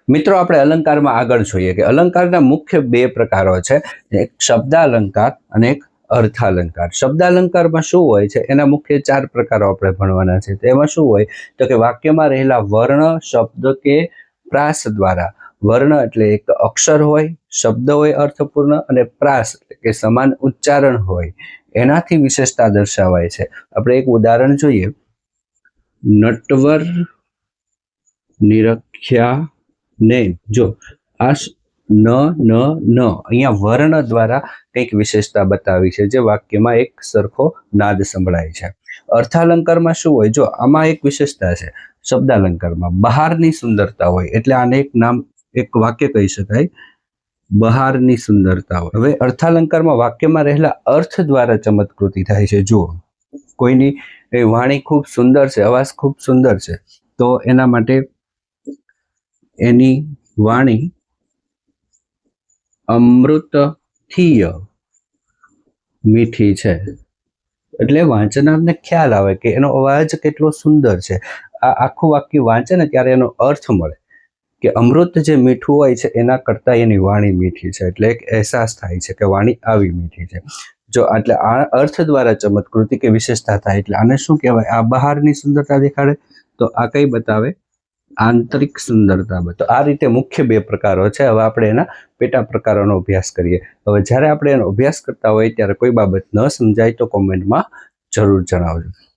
મિત્રો આપણે અલંકારમાં આગળ જોઈએ કે અલંકારના મુખ્ય બે પ્રકારો છે, એક શબ્દાલંકાર અને એક અર્થાલંકાર. શબ્દાલંકારમાં શું હોય છે, એના મુખ્ય 4 પ્રકારો આપણે ભણવાના છે. તેમાં શું હોય તો કે વાક્યમાં રહેલા વર્ણ, શબ્દ કે પ્રાસ દ્વારા. વર્ણ એટલે એક અક્ષર હોય, શબ્દ હોય અર્થપૂર્ણ, અને પ્રાસ એટલે કે સમાન ઉચ્ચારણ હોય, એનાથી વિશેષતા દર્શાવાય છે. આપણે એક ઉદાહરણ જોઈએ. નટવર નિરખ્યા ને, જો આ અહીંયા વર્ણ દ્વારા કંઈક વિશેષતા બતાવી છે, જે વાક્યમાં એક સરખો નાદ સંભળાય છે. અર્થાલંકારમાં શું હોય, જો આમાં એક વિશેષતા છે. શબ્દાલંકારમાં બહારની સુંદરતા હોય, એટલે આને એક નામ, એક વાક્ય કહી શકાય, બહારની સુંદરતા હોય. હવે અર્થાલંકારમાં વાક્યમાં રહેલા અર્થ દ્વારા ચમત્કૃતિ થાય છે. જુઓ, કોઈની વાણી ખૂબ સુંદર છે, અવાજ ખૂબ સુંદર છે, તો એના માટે એની વાણી અમૃતથીય મીઠી છે, એટલે વાંચનારને ખ્યાલ આવે કે એનો અવાજ કેટલો સુંદર છે. આ આખું વાક્ય વાંચે ને ત્યારે એનો અર્થ મળે કે અમૃત જે મીઠું હોય છે એના કરતાં એની વાણી મીઠી છે, એટલે એક અહેસાસ થાય છે કે વાણી આવી મીઠી છે. જો એટલે આ અર્થ દ્વારા ચમત્કૃતિ કે વિશેષતા થાય, એટલે આને શું કહેવાય? આ બહારની સુંદરતા દેખાડે, તો આ કઈ બતાવે? આંતરિક સુંદરતા. તો આ રીતે મુખ્ય બે પ્રકારો છે. હવે આપણે એના પેટા પ્રકારોનો અભ્યાસ કરીએ. હવે જ્યારે આપણે એનો અભ્યાસ કરતા હોય ત્યારે કોઈ બાબત ન સમજાય તો કોમેન્ટમાં જરૂર જણાવજો.